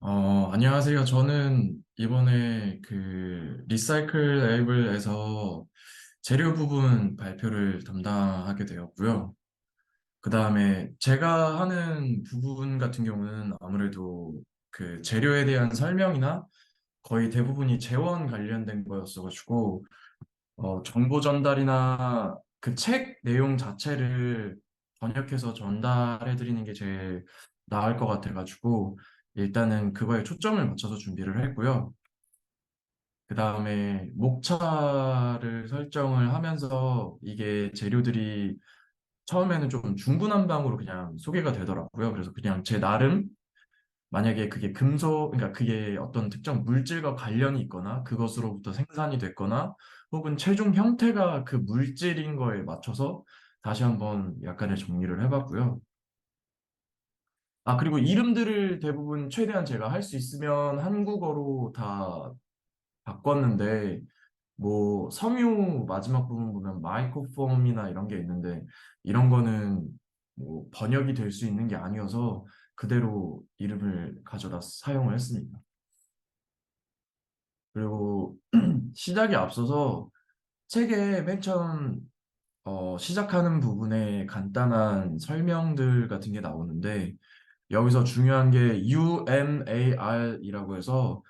안녕하세요. 저는 이번에 그 리사이클 레이블에서 재료 부분 발표를 담당하게 되었고요. 그 다음에 제가 하는 부분 같은 경우는 아무래도 그 재료에 대한 설명이나 거의 대부분이 재원 관련된 거였어가지고, 정보 전달이나 그 책 내용 자체를 번역해서 전달해 드리는 게 제일 나을 것 같아가지고, 일단은 그거에 초점을 맞춰서 준비를 했고요. 그 다음에 목차를 설정을 하면서 이게 재료들이 처음에는 좀 중구난방으로 그냥 소개가 되더라고요. 그래서 그냥 제 나름 만약에 그게 금속, 그러니까 그게 어떤 특정 물질과 관련이 있거나 그것으로부터 생산이 됐거나 혹은 최종 형태가 그 물질인 거에 맞춰서 다시 한번 약간의 정리를 해봤고요. 그리고 이름들을 대부분 최대한 제가 할 수 있으면 한국어로 다 바꿨는데, 뭐 섬유 마지막 부분 보면 마이크로폼이나 이런 게 있는데 이런 거는 뭐 번역이 될 수 있는 게 아니어서 그대로 이름을 가져다 사용을 했습니다. 그리고 시작에 앞서서 책의 맨 처음 시작하는 부분에 간단한 설명들 같은 게 나오는데 여기서 중요한 게 UMAR이라고 해서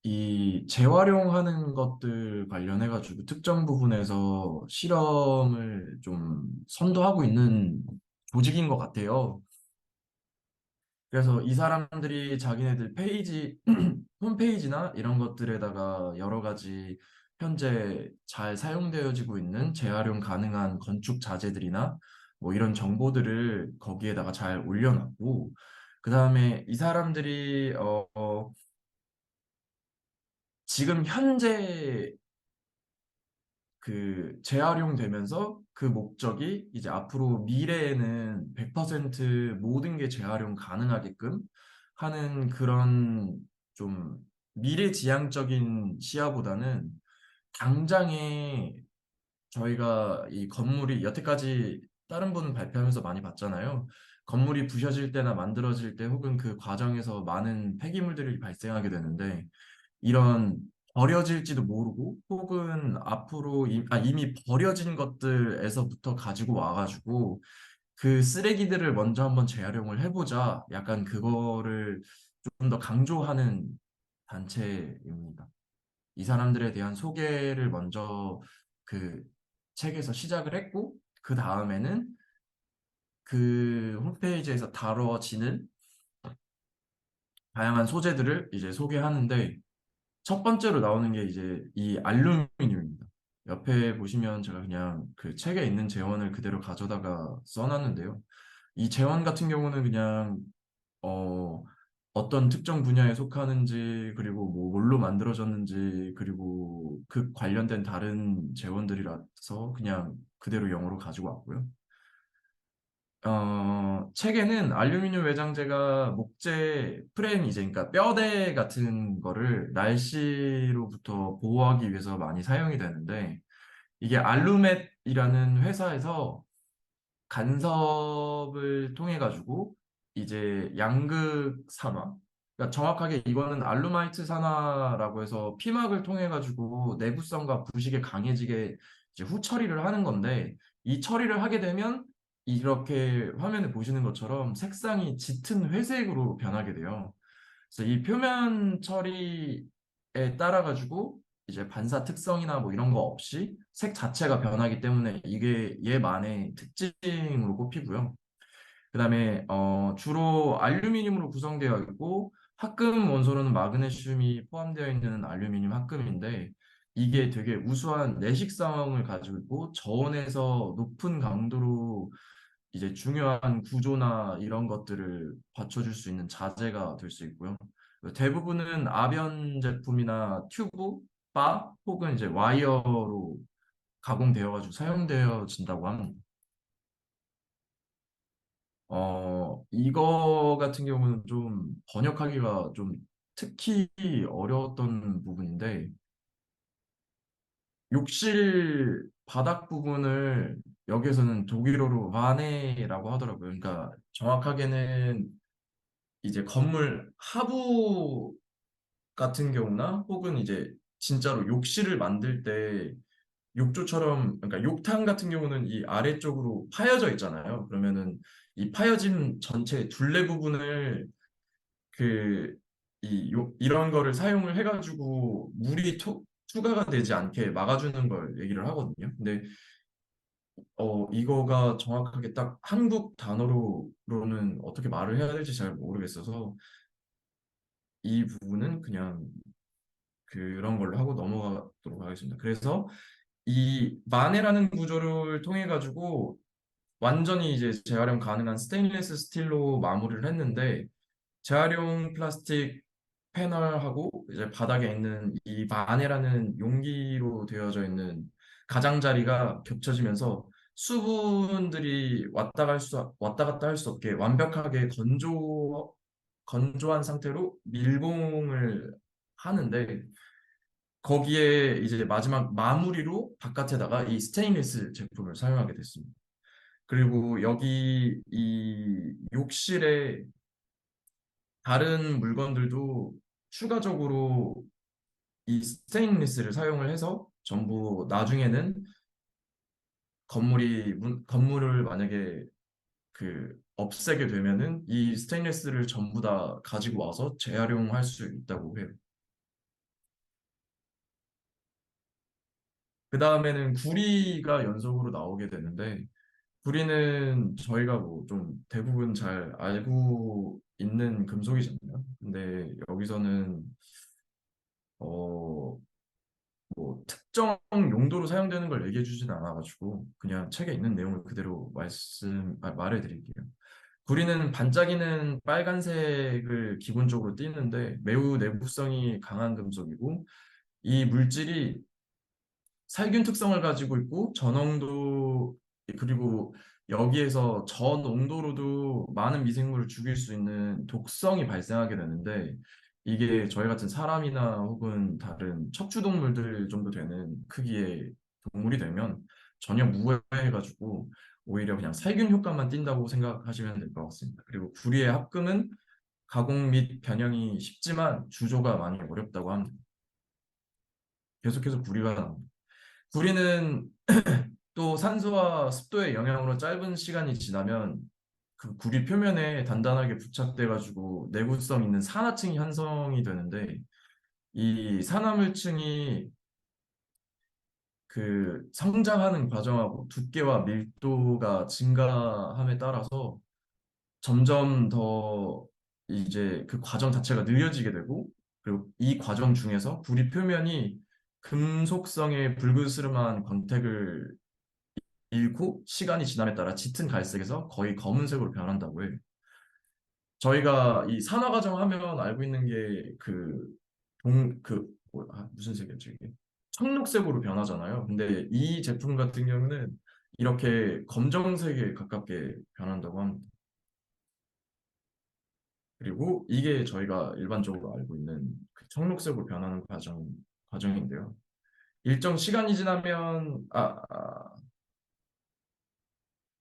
이 재활용하는 것들 관련해가지고 특정 부분에서 실험을 좀 선도하고 있는 조직인 것 같아요. 그래서 이 사람들이 자기네들 페이지, 홈페이지나 이런 것들에다가 여러 가지 현재 잘 사용되어지고 있는 재활용 가능한 건축 자재들이나 뭐 이런 정보들을 거기에다가 잘 올려놨고, 그 다음에 이 사람들이 지금 현재 그 재활용되면서 그 목적이 이제 앞으로 미래에는 100% 모든 게 재활용 가능하게끔 하는 그런 좀 미래지향적인 시야보다는 당장에 저희가 이 건물이 여태까지 다른 분 발표하면서 많이 봤잖아요. 건물이 부셔질 때나 만들어질 때 혹은 그 과정에서 많은 폐기물들이 발생하게 되는데 이런 버려질지도 모르고 혹은 앞으로 이미 버려진 것들에서부터 가지고 와가지고 그 쓰레기들을 먼저 한번 재활용을 해보자. 약간 그거를 좀 더 강조하는 단체입니다. 이 사람들에 대한 소개를 먼저 그 책에서 시작을 했고 그 다음에는 그 홈페이지에서 다뤄지는 다양한 소재들을 이제 소개하는데 첫 번째로 나오는 게 이제 이 알루미늄입니다. 옆에 보시면 제가 그냥 그 책에 있는 재원을 그대로 가져다가 써놨는데요. 이 재원 같은 경우는 그냥 어, 어떤 특정 분야에 속하는지 그리고 뭐 뭘로 만들어졌는지 그리고 그 관련된 다른 재원들이라서 그냥 그대로 영어로 가지고 왔고요. 책에는 알루미늄 외장재가 목재 프레임 이제 그러니까 뼈대 같은 거를 날씨로부터 보호하기 위해서 많이 사용이 되는데 이게 알루멧이라는 회사에서 간섭을 통해 가지고 이제 양극 산화 그러니까 정확하게 이거는 알루마이트 산화라고 해서 피막을 통해 가지고 내구성과 부식에 강해지게 이제 후처리를 하는 건데 이 처리를 하게 되면 이렇게 화면에 보시는 것처럼 색상이 짙은 회색으로 변하게 돼요. 그래서 이 표면 처리에 따라 가지고 이제 반사 특성이나 뭐 이런 거 없이 색 자체가 변하기 때문에 이게 얘만의 특징으로 꼽히고요. 그다음에 주로 알루미늄으로 구성되어 있고 합금 원소로는 마그네슘이 포함되어 있는 알루미늄 합금인데 이게 되게 우수한 내식성을 가지고 있고 저온에서 높은 강도로 이제 중요한 구조나 이런 것들을 받쳐줄 수 있는 자재가 될 수 있고요. 대부분은 아변 제품이나 튜브, 바 혹은 이제 와이어로 가공되어가지고 사용되어진다고 합니다. 이거 같은 경우는 좀 번역하기가 좀 특히 어려웠던 부분인데 욕실 바닥 부분을 여기에서는 독일어로 바네라고 하더라고요. 그러니까 정확하게는 이제 건물 하부 같은 경우나 혹은 이제 진짜로 욕실을 만들 때 욕조처럼 그러니까 욕탕 같은 경우는 이 아래쪽으로 파여져 있잖아요. 그러면은 이 파여진 전체 둘레 부분을 그 이런 거를 사용을 해가지고 물이 투과가 되지 않게 막아주는 걸 얘기를 하거든요. 근데 이거가 정확하게 딱 한국 단어로는 어떻게 말을 해야 될지 잘 모르겠어서 이 부분은 그냥 그런 걸로 하고 넘어가도록 하겠습니다. 그래서 이 마네라는 구조를 통해 가지고 완전히 이제 재활용 가능한 스테인리스 스틸로 마무리를 했는데 재활용 플라스틱 패널하고 이제 바닥에 있는 이 마네라는 용기로 되어져 있는 가장자리가 겹쳐지면서 수분들이 왔다 갔다 할 수 없게 완벽하게 건조한 상태로 밀봉을 하는데 거기에 이제 마지막 마무리로 바깥에다가 이 스테인리스 제품을 사용하게 됐습니다. 그리고 여기 이 욕실에 다른 물건들도 추가적으로 이 스테인리스를 사용을 해서 전부 나중에는 건물을 만약에 그 없애게 되면은 이 스테인리스를 전부 다 가지고 와서 재활용할 수 있다고 해요. 그 다음에는 구리가 연속으로 나오게 되는데 구리는 저희가 뭐 좀 대부분 잘 알고 있는 금속이잖아요. 근데 여기서는 어, 뭐 특정 용도로 사용되는 걸 얘기해 주진 않아가지고 그냥 책에 있는 내용을 그대로 말해드릴게요. 구리는 반짝이는 빨간색을 기본적으로 띠는데 매우 내구성이 강한 금속이고 이 물질이 살균 특성을 가지고 있고 저농도 그리고 여기에서 저농도로도 많은 미생물을 죽일 수 있는 독성이 발생하게 되는데 이게 저희 같은 사람이나 혹은 다른 척추동물들 정도 되는 크기의 동물이 되면 전혀 무해해가지고 오히려 그냥 살균 효과만 띈다고 생각하시면 될 것 같습니다. 그리고 구리의 합금은 가공 및 변형이 쉽지만 주조가 많이 어렵다고 합니다. 계속해서 구리가 나옵니다. 구리는 또 산소와 습도의 영향으로 짧은 시간이 지나면 그 구리 표면에 단단하게 부착돼 가지고 내구성 있는 산화층이 형성이 되는데 이 산화물층이 그 성장하는 과정하고 두께와 밀도가 증가함에 따라서 점점 더 이제 그 과정 자체가 느려지게 되고 그리고 이 과정 중에서 구리 표면이 금속성의 불그스름한 광택을 잃고 시간이 지남에 따라 짙은 갈색에서 거의 검은색으로 변한다고 해요. 저희가 이 산화 과정 하면 알고 있는 게 무슨 색이었지 이게? 청록색으로 변하잖아요. 근데 이 제품 같은 경우는 이렇게 검정색에 가깝게 변한다고 합니다. 그리고 이게 저희가 일반적으로 알고 있는 그 청록색으로 변하는 과정인데요. 일정 시간이 지나면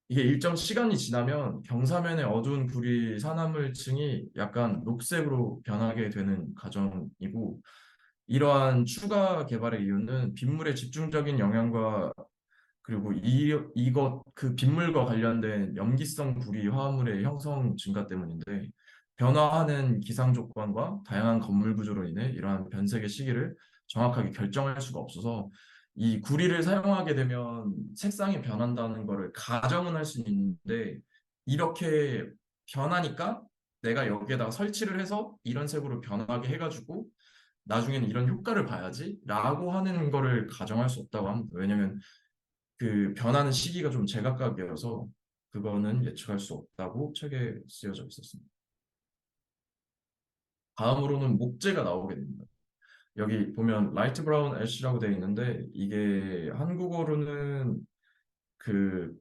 이게 일정 시간이 지나면 경사면의 어두운 구리 산화물층이 약간 녹색으로 변하게 되는 과정이고 이러한 추가 개발의 이유는 빗물의 집중적인 영향과 그리고 이것 그 빗물과 관련된 염기성 구리 화합물의 형성 증가 때문인데 변화하는 기상 조건과 다양한 건물 구조로 인해 이러한 변색의 시기를 정확하게 결정할 수가 없어서 이 구리를 사용하게 되면 색상이 변한다는 거를 가정은 할 수 있는데 이렇게 변하니까 내가 여기에다가 설치를 해서 이런 색으로 변하게 해가지고 나중에는 이런 효과를 봐야지라고 하는 거를 가정할 수 없다고 합니다. 왜냐면 그 변하는 시기가 좀 제각각이어서 그거는 예측할 수 없다고 책에 쓰여져 있었습니다. 다음으로는 목재가 나오게 됩니다. 여기 보면 라이트 브라운 애쉬라고 되어 있는데 이게 한국어로는 그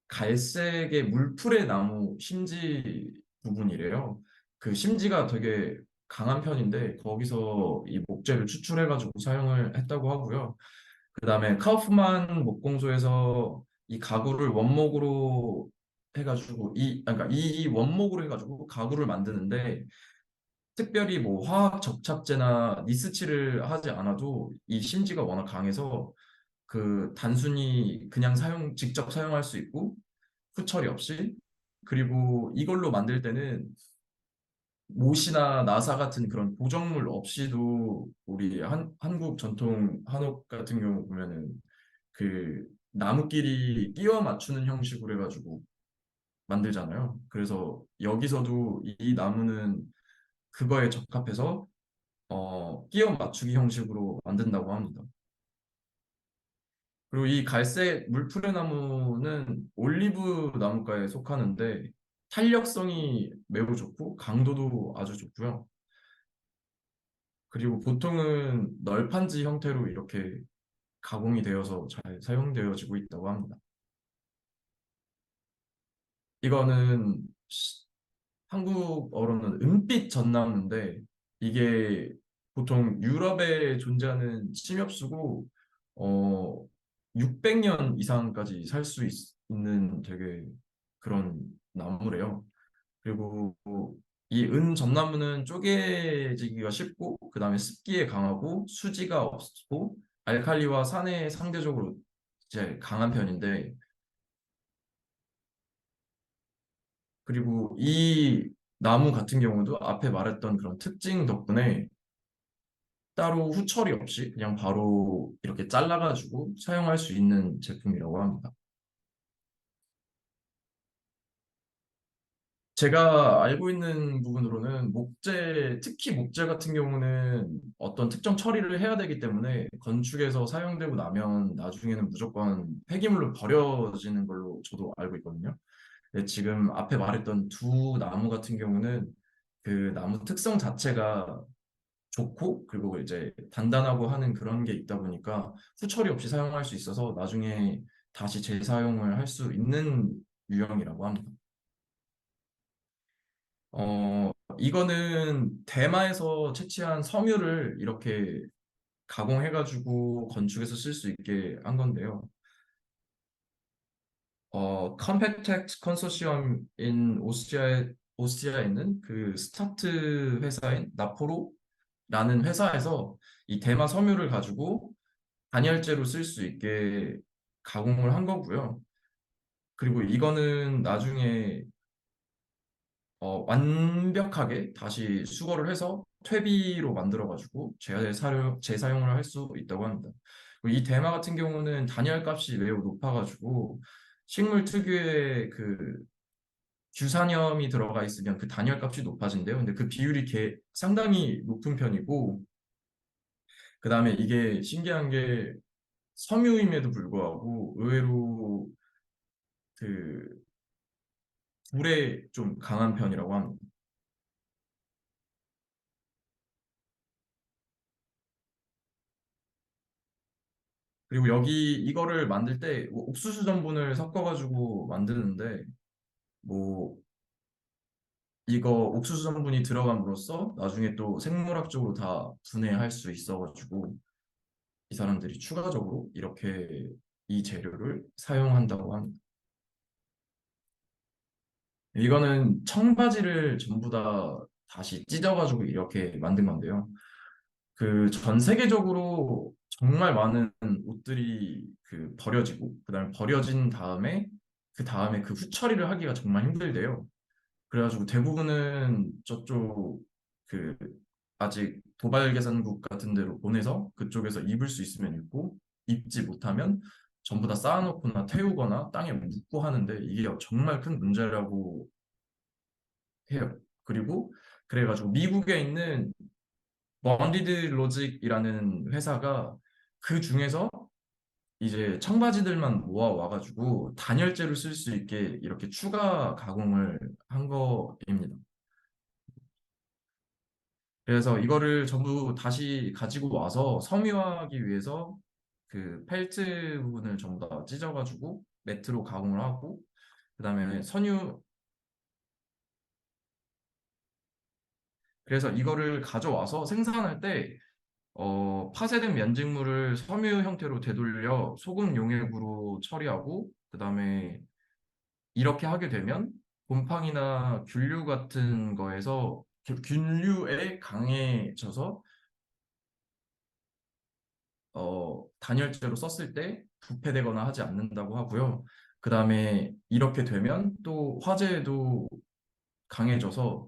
갈색의 물풀의 나무 심지 부분이래요. 그 심지가 되게 강한 편인데 거기서 이 목재를 추출해가지고 사용을 했다고 하고요. 그다음에 카우프만 목공소에서 이 가구를 원목으로 해가지고 그러니까 이 원목으로 해가지고 가구를 만드는데 특별히 뭐 화학 접착제나 니스칠을 하지 않아도 이 심지가 워낙 강해서 그 단순히 그냥 직접 사용할 수 있고 후처리 없이 그리고 이걸로 만들 때는 못이나 나사 같은 그런 보정물 없이도 우리 한국 전통 한옥 같은 경우 보면은 그 나무끼리 끼워 맞추는 형식으로 해가지고 만들잖아요. 그래서 여기서도 이 나무는 그거에 적합해서 끼워 맞추기 형식으로 만든다고 합니다. 그리고 이 갈색 물풀의 나무는 올리브 나무과에 속하는데 탄력성이 매우 좋고 강도도 아주 좋고요. 그리고 보통은 널판지 형태로 이렇게 가공이 되어서 잘 사용되어지고 있다고 합니다. 이거는 한국어로는 은빛 전나무인데 이게 보통 유럽에 존재하는 침엽수고 어 600년 이상까지 살 수 있는 되게 그런 나무래요. 그리고 이 은 전나무는 쪼개지기가 쉽고 그다음에 습기에 강하고 수지가 없고 알칼리와 산에 상대적으로 이제 강한 편인데 그리고 이 나무 같은 경우도 앞에 말했던 그런 특징 덕분에 따로 후처리 없이 그냥 바로 이렇게 잘라가지고 사용할 수 있는 제품이라고 합니다. 제가 알고 있는 부분으로는 특히 목재 같은 경우는 어떤 특정 처리를 해야 되기 때문에 건축에서 사용되고 나면 나중에는 무조건 폐기물로 버려지는 걸로 저도 알고 있거든요. 근데 지금 앞에 말했던 두 나무 같은 경우는 그 나무 특성 자체가 좋고 그리고 이제 단단하고 하는 그런 게 있다 보니까 후처리 없이 사용할 수 있어서 나중에 다시 재사용을 할 수 있는 유형이라고 합니다. 이거는 대마에서 채취한 섬유를 이렇게 가공해가지고 건축에서 쓸 수 있게 한 건데요. 컴팩텍 컨소시엄인 오스트리아에 있는 그 스타트 회사인 나포로라는 회사에서 이 대마 섬유를 가지고 단열재로 쓸 수 있게 가공을 한 거고요. 그리고 이거는 나중에 완벽하게 다시 수거를 해서 퇴비로 만들어가지고 재사용을 할 수 있다고 합니다. 그리고 이 대마 같은 경우는 단열값이 매우 높아가지고 식물 특유의 그 규산염이 들어가 있으면 그 단열값이 높아진대요. 근데 그 비율이 상당히 높은 편이고, 그 다음에 이게 신기한 게 섬유임에도 불구하고 의외로 그 불에 좀 강한 편이라고 합니다. 그리고 여기 이거를 만들 때뭐 옥수수 전분을 섞어가지고 만드는데 뭐 이거 옥수수 전분이 들어감으로써 나중에 또 생물학적으로 다 분해할 수 있어가지고 이 사람들이 추가적으로 이렇게 이 재료를 사용한다고 합니다. 이거는 청바지를 전부 다 다시 찢어가지고 이렇게 만든 건데요. 그 전 세계적으로 정말 많은 옷들이 그 버려지고 그다음에 버려진 다음에 그 다음에 그 후처리를 하기가 정말 힘들대요. 그래가지고 대부분은 저쪽 그 아직 도발계산국 같은 데로 보내서 그쪽에서 입을 수 있으면 입고 입지 못하면 전부 다 쌓아놓거나 태우거나 땅에 묻고 하는데 이게 정말 큰 문제라고 해요. 그리고 그래가지고 미국에 있는 먼디드 로직이라는 회사가 그 중에서 이제 청바지들만 모아 와가지고 단열재로 쓸 수 있게 이렇게 추가 가공을 한 거입니다. 그래서 이거를 전부 다시 가지고 와서 섬유화하기 위해서 그 펠트 부분을 전부 다 찢어가지고 매트로 가공을 하고 그다음에 그래서 이거를 가져와서 생산할 때 파쇄된 면직물을 섬유 형태로 되돌려 소금 용액으로 처리하고 그다음에 이렇게 하게 되면 곰팡이나 균류 같은 거에서 균류에 강해져서 단열재로 썼을 때 부패되거나 하지 않는다고 하고요. 그 다음에 이렇게 되면 또 화재에도 강해져서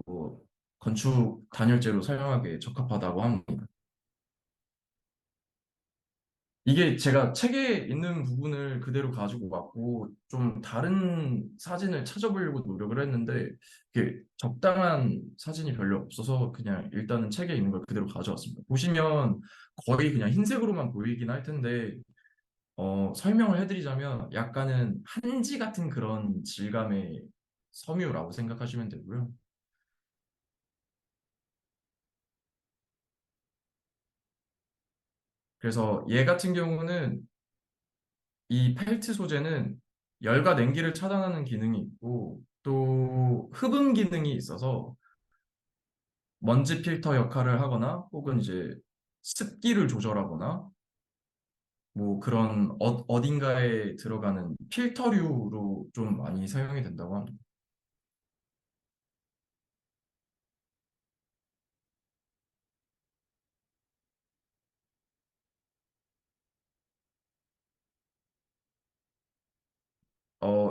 뭐 건축 단열재로 사용하기에 적합하다고 합니다. 이게 제가 책에 있는 부분을 그대로 가지고 왔고 좀 다른 사진을 찾아보려고 노력을 했는데 이게 적당한 사진이 별로 없어서 그냥 일단은 책에 있는 걸 그대로 가져왔습니다. 보시면 거의 그냥 흰색으로만 보이긴 할 텐데 설명을 해드리자면 약간은 한지 같은 그런 질감의 섬유라고 생각하시면 되고요. 그래서 얘 같은 경우는 이 펠트 소재는 열과 냉기를 차단하는 기능이 있고 또 흡음 기능이 있어서 먼지 필터 역할을 하거나 혹은 이제 습기를 조절하거나 뭐 그런 어딘가에 들어가는 필터류로 좀 많이 사용이 된다고 합니다.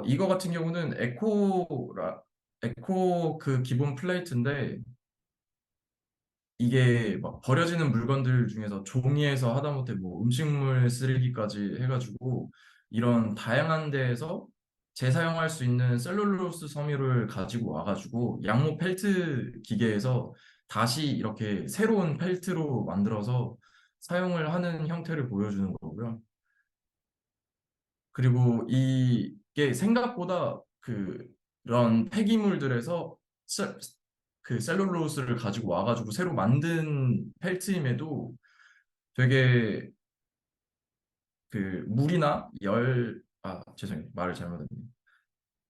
이거 같은 경우는 에코 그 기본 플레이트인데 이게 막 버려지는 물건들 중에서 종이에서 하다못해 뭐 음식물 쓰레기까지 해가지고 이런 다양한 데에서 재사용할 수 있는 셀룰로스 섬유를 가지고 와가지고 양모 펠트 기계에서 다시 이렇게 새로운 펠트로 만들어서 사용을 하는 형태를 보여주는 거고요. 그리고 이게 생각보다 그런 폐기물들에서 그 셀룰로스를 가지고 와가지고 새로 만든 펠트임에도 되게 그 물이나 죄송해요. 말을 잘못했네요.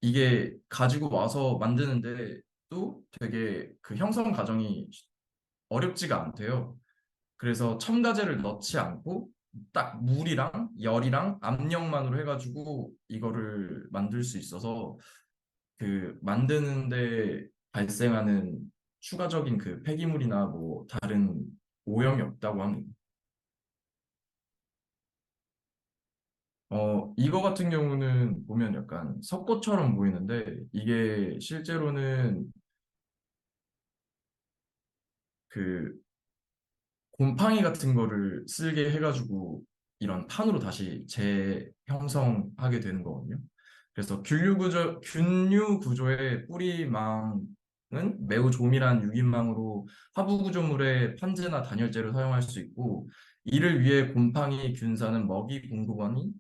이게 가지고 와서 만드는데 또 되게 그 형성 과정이 어렵지가 않대요. 그래서 첨가제를 넣지 않고 딱 물이랑 열이랑 압력만으로 해가지고 이거를 만들 수 있어서 그 만드는데 발생하는 추가적인 그 폐기물이나 뭐 다른 오염이 없다고 합니다. 이거 같은 경우는 보면 약간 석고처럼 보이는데 이게 실제로는 그 곰팡이 같은 거를 쓸게 해가지고 이런 판으로 다시 재형성하게 되는 거거든요. 그래서 균류 구조의 뿌리망은 매우 조밀한 유기망으로 하부 구조물의 판재나 단열재를 사용할 수 있고 이를 위해 곰팡이 균사는 먹이 공급원인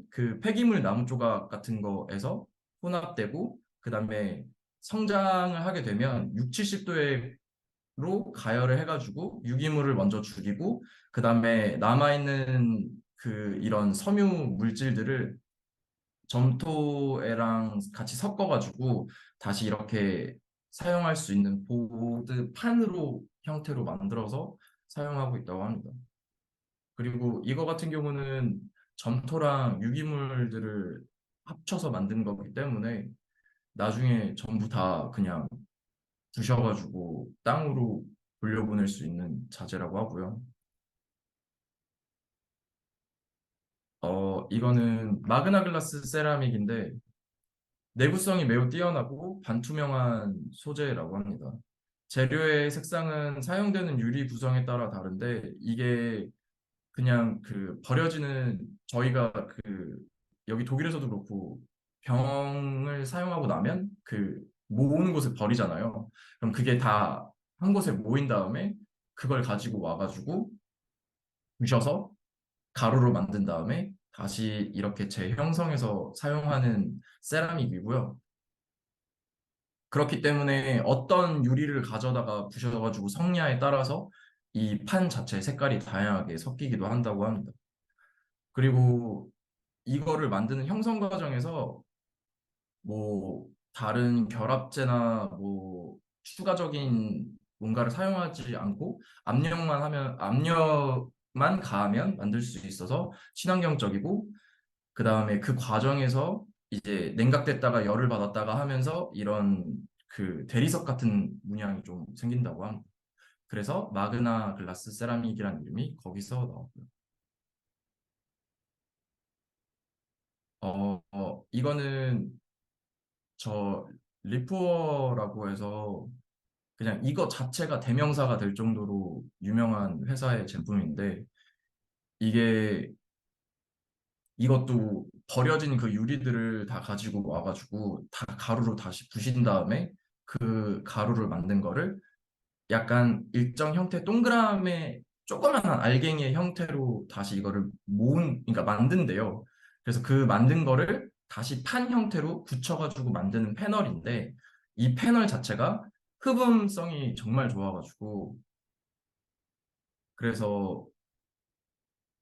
그 폐기물 나무 조각 같은 거에서 혼합되고 그다음에 성장을 하게 되면 6, 70도로 가열을 해가지고 유기물을 먼저 죽이고 그다음에 남아있는 그 이런 섬유 물질들을 점토애랑 같이 섞어가지고 다시 이렇게 사용할 수 있는 보드 판으로 형태로 만들어서 사용하고 있다고 합니다. 그리고 이거 같은 경우는 점토랑 유기물들을 합쳐서 만든 거기 때문에 나중에 전부 다 그냥 부셔가지고 땅으로 돌려보낼 수 있는 자재라고 하고요. 이거는 마그나 글라스 세라믹인데 내구성이 매우 뛰어나고 반투명한 소재라고 합니다. 재료의 색상은 사용되는 유리 구성에 따라 다른데 이게 그냥 그 버려지는 저희가 여기 독일에서도 그렇고 병을 사용하고 나면 그 모으는 곳에 버리잖아요. 그럼 그게 다 한 곳에 모인 다음에 그걸 가지고 와가지고 부셔서 가루로 만든 다음에 다시 이렇게 재형성해서 사용하는 세라믹이고요. 그렇기 때문에 어떤 유리를 가져다가 부셔가지고 성냐에 따라서 이 판 자체의 색깔이 다양하게 섞이기도 한다고 합니다. 그리고 이거를 만드는 형성 과정에서 뭐 다른 결합제나 뭐 추가적인 뭔가를 사용하지 않고 압력만 가하면 만들 수 있어서 친환경적이고 그다음에 그 과정에서 이제 냉각됐다가 열을 받았다가 하면서 이런 그 대리석 같은 문양이 좀 생긴다고 합니다. 그래서 마그나 글라스 세라믹이라는 이름이 거기서 나왔고요. 이거는 저 리푸어라고 해서 그냥 이거 자체가 대명사가 될 정도로 유명한 회사의 제품인데 이게 이것도 버려진 그 유리들을 다 가지고 와가지고 다 가루로 다시 부신 다음에 그 가루를 만든 거를 약간 일정 형태 동그라미 조그만한 알갱이의 형태로 다시 이거를 그러니까 만든대요. 그래서 그 만든 거를 다시 판 형태로 굳혀가지고 만드는 패널인데 이 패널 자체가 흡음성이 정말 좋아가지고 그래서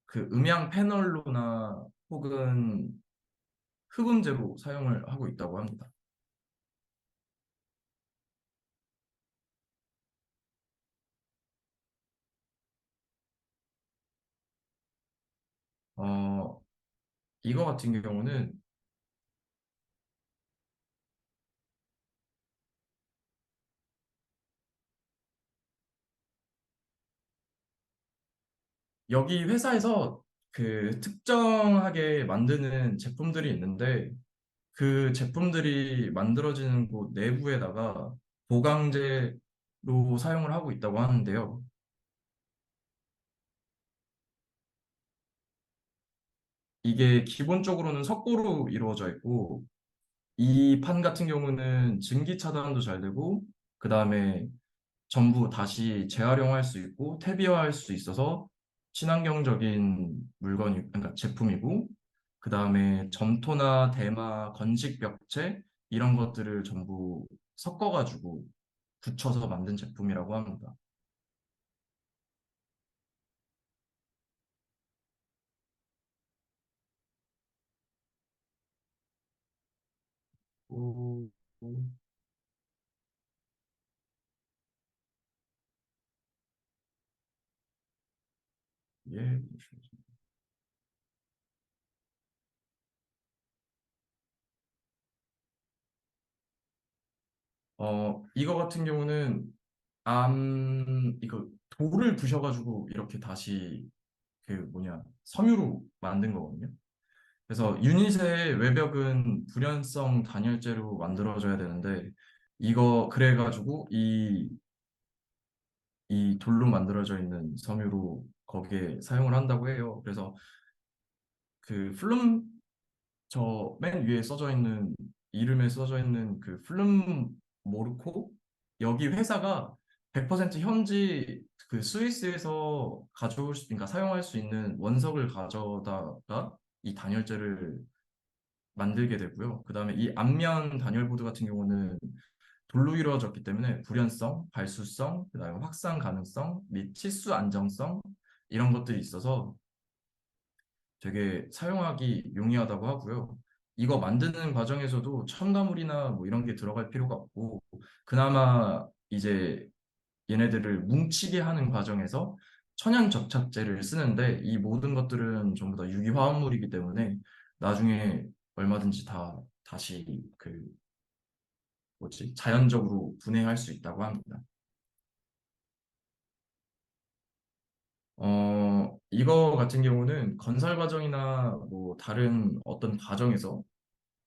그 음향 패널로나 혹은 흡음재로 사용을 하고 있다고 합니다. 어, 이거 같은 경우는 여기 회사에서 그 특정하게 만드는 제품들이 있는데 그 제품들이 만들어지는 곳 내부에다가 보강제로 사용을 하고 있다고 하는데요. 이게 기본적으로는 석고로 이루어져 있고 이 판 같은 경우는 증기 차단도 잘 되고 그다음에 전부 다시 재활용할 수 있고 퇴비화할 수 있어서 친환경적인 물건이 그러니까 제품이고 그다음에 점토나 대마, 건식 벽체 이런 것들을 전부 섞어가지고 붙여서 만든 제품이라고 합니다. 오, 오, 예. 이거 같은 경우는 이거 돌을 부셔가지고 이렇게 다시 그 뭐냐 섬유로 만든 거거든요. 그래서 유닛의 외벽은 불연성 단열재로 만들어져야 되는데 이거 그래가지고 이 돌로 만들어져 있는 섬유로 거기에 사용을 한다고 해요. 그래서 그 플룸 저 맨 위에 써져 있는 이름에 써져 있는 그 플룸 모르코 여기 회사가 100% 현지 그 스위스에서 가져올 수 그러니까 사용할 수 있는 원석을 가져다가 이 단열재를 만들게 되고요. 그다음에 이 앞면 단열보드 같은 경우는 돌로 이루어졌기 때문에 불연성, 발수성, 그다음에 확산 가능성 및 치수 안정성 이런 것들이 있어서 되게 사용하기 용이하다고 하고요. 이거 만드는 과정에서도 첨가물이나 뭐 이런 게 들어갈 필요가 없고 그나마 이제 얘네들을 뭉치게 하는 과정에서 천연 접착제를 쓰는데 이 모든 것들은 전부 다 유기화합물이기 때문에 나중에 얼마든지 다 다시 그 뭐지 자연적으로 분해할 수 있다고 합니다. 이거 같은 경우는 건설 과정이나 뭐 다른 어떤 과정에서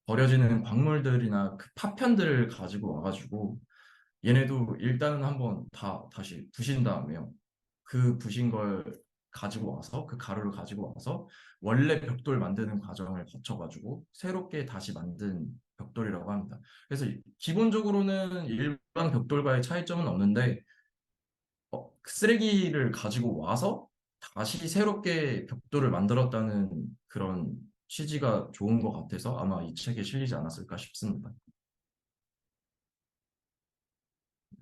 버려지는 광물들이나 그 파편들을 가지고 와가지고 얘네도 일단은 한번 다 다시 부신 다음에요. 그 부신 걸 가지고 와서 그 가루를 가지고 와서 원래 벽돌 만드는 과정을 거쳐가지고 새롭게 다시 만든 벽돌이라고 합니다. 그래서 기본적으로는 일반 벽돌과의 차이점은 없는데 그 쓰레기를 가지고 와서 다시 새롭게 벽돌을 만들었다는 그런 취지가 좋은 것 같아서 아마 이 책에 실리지 않았을까 싶습니다.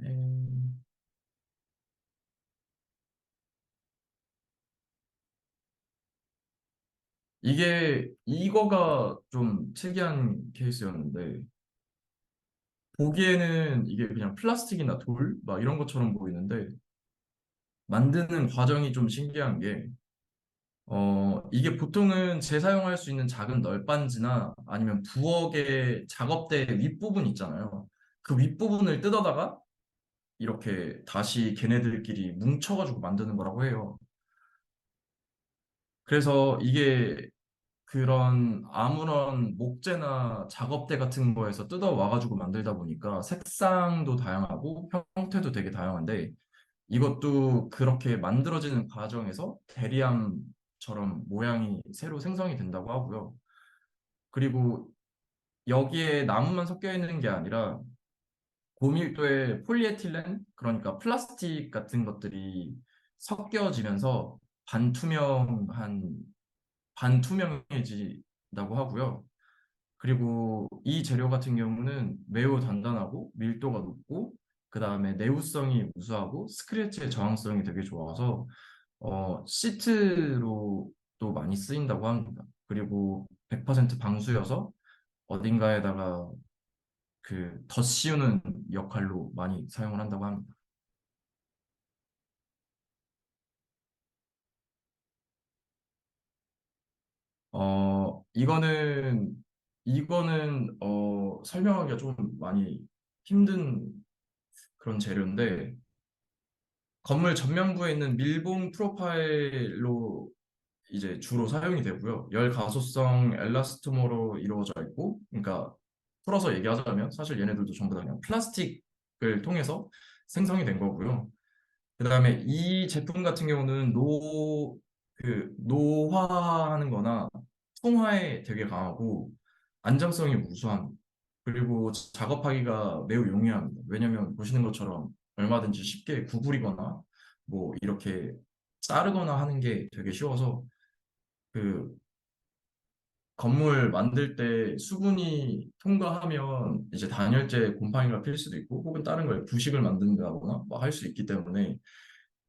음, 이거가 좀 특이한 케이스였는데 보기에는 이게 그냥 플라스틱이나 돌, 막 이런 것처럼 보이는데 만드는 과정이 좀 신기한 게 이게 보통은 재사용할 수 있는 작은 널빤지나 아니면 부엌의 작업대 윗부분 있잖아요. 그 윗부분을 뜯어다가 이렇게 다시 걔네들끼리 뭉쳐가지고 만드는 거라고 해요. 그래서 이게 그런 아무런 목재나 작업대 같은 거에서 뜯어와가지고 만들다 보니까 색상도 다양하고 형태도 되게 다양한데 이것도 그렇게 만들어지는 과정에서 대리함처럼 모양이 새로 생성이 된다고 하고요. 그리고 여기에 나무만 섞여 있는 게 아니라 고밀도의 폴리에틸렌, 그러니까 플라스틱 같은 것들이 섞여지면서 반투명한, 반투명해진다고 하고요. 그리고 이 재료 같은 경우는 매우 단단하고 밀도가 높고, 그 다음에 내구성이 우수하고 스크래치의 저항성이 되게 좋아서 시트로도 많이 쓰인다고 합니다. 그리고 100% 방수여서 어딘가에다가 그 덧씌우는 역할로 많이 사용을 한다고 합니다. 이거는 설명하기가 좀 많이 힘든 그런 재료인데 건물 전면부에 있는 밀봉 프로파일로 이제 주로 사용이 되고요. 열 가소성 엘라스토모로 이루어져 있고, 그러니까 풀어서 얘기하자면 사실 얘네들도 전부 다 그냥 플라스틱을 통해서 생성이 된 거고요. 그다음에 이 제품 같은 경우는 노화하는 거나 풍화에 되게 강하고 안정성이 우수합니다. 그리고 작업하기가 매우 용이합니다. 왜냐면 보시는 것처럼 얼마든지 쉽게 구부리거나 뭐 이렇게 자르거나 하는 게 되게 쉬워서 그 건물 만들 때 수분이 통과하면 이제 단열재 곰팡이가 필 수도 있고 혹은 다른 걸 부식을 만든다거나 뭐 할 수 있기 때문에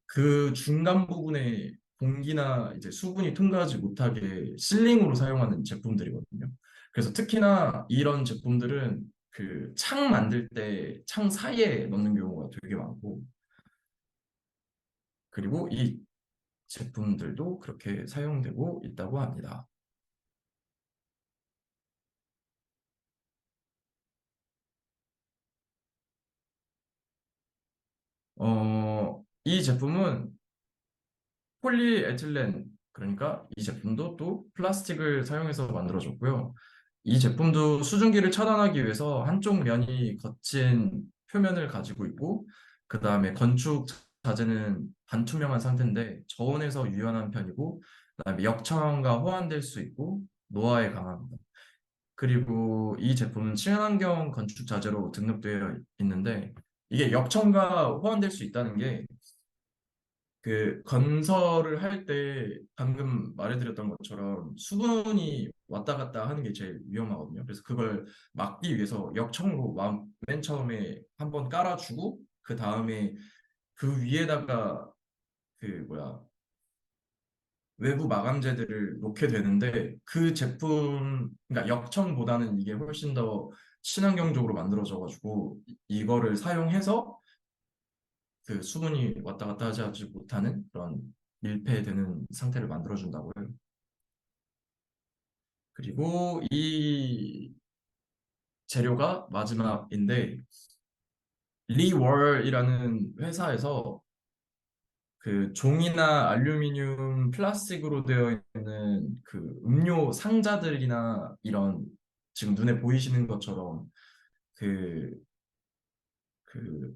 그 중간 부분에 공기나 이제 수분이 통과하지 못하게 실링으로 사용하는 제품들이거든요. 그래서 특히나 이런 제품들은 그 창 만들 때 창 사이에 넣는 경우가 되게 많고, 그리고 이 제품들도 그렇게 사용되고 있다고 합니다. 이 제품은 폴리에틸렌, 그러니까 이 제품도 또 플라스틱을 사용해서 만들어졌고요. 이 제품도 수증기를 차단하기 위해서 한쪽 면이 거친 표면을 가지고 있고, 그 다음에 건축 자재는 반투명한 상태인데 저온에서 유연한 편이고, 그다음에 역청과 호환될 수 있고 노화에 강합니다. 그리고 이 제품은 친환경 건축 자재로 등록되어 있는데 이게 역청과 호환될 수 있다는 게 그 건설을 할 때 방금 말해드렸던 것처럼 수분이 왔다 갔다 하는 게 제일 위험하거든요. 그래서 그걸 막기 위해서 역청으로 맨 처음에 한번 깔아주고 그 다음에 그 위에다가 그 뭐야 외부 마감재들을 놓게 되는데 그 제품 그러니까 역청보다는 이게 훨씬 더 친환경적으로 만들어져가지고 이거를 사용해서 그 수분이 왔다 갔다 하지 못하는 그런 밀폐되는 상태를 만들어준다고 해요. 그리고 이 재료가 마지막인데 리월이라는 회사에서 그 종이나 알루미늄, 플라스틱으로 되어 있는 그 음료 상자들이나 이런 지금 눈에 보이시는 것처럼 그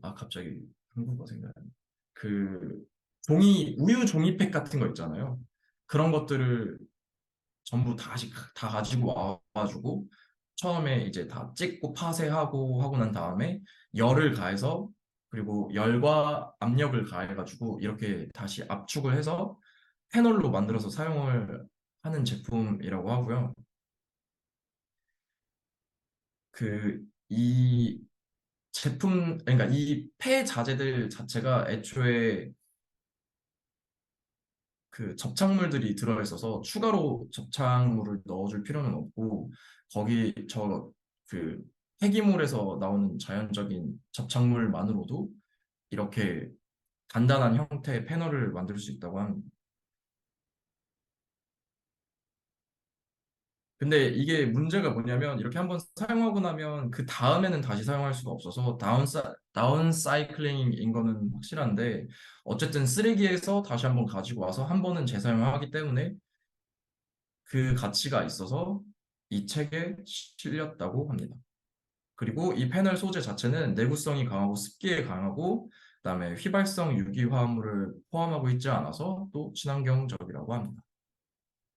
갑자기 한국어 생각나네. 그 우유 종이팩 같은 거 있잖아요. 그런 것들을 전부 다 가지고 와가지고 처음에 이제 다 찍고 파쇄하고 하고 난 다음에 열을 가해서 그리고 열과 압력을 가해가지고 이렇게 다시 압축을 해서 패널로 만들어서 사용을 하는 제품이라고 하고요. 이 그러니까 이 폐자재들 자체가 애초에 그 접착물들이 들어있어서 추가로 접착물을 넣어줄 필요는 없고 거기 그 폐기물에서 나오는 자연적인 접착물만으로도 이렇게 단단한 형태의 패널을 만들 수 있다고 합니다. 근데 이게 문제가 뭐냐면 이렇게 한번 사용하고 나면 그 다음에는 다시 사용할 수가 없어서 다운사이클링인 거는 확실한데 어쨌든 쓰레기에서 다시 한번 가지고 와서 한 번은 재사용을 하기 때문에 그 가치가 있어서 이 책에 실렸다고 합니다. 그리고 이 패널 소재 자체는 내구성이 강하고 습기에 강하고 그다음에 휘발성 유기화합물을 포함하고 있지 않아서 또 친환경적이라고 합니다.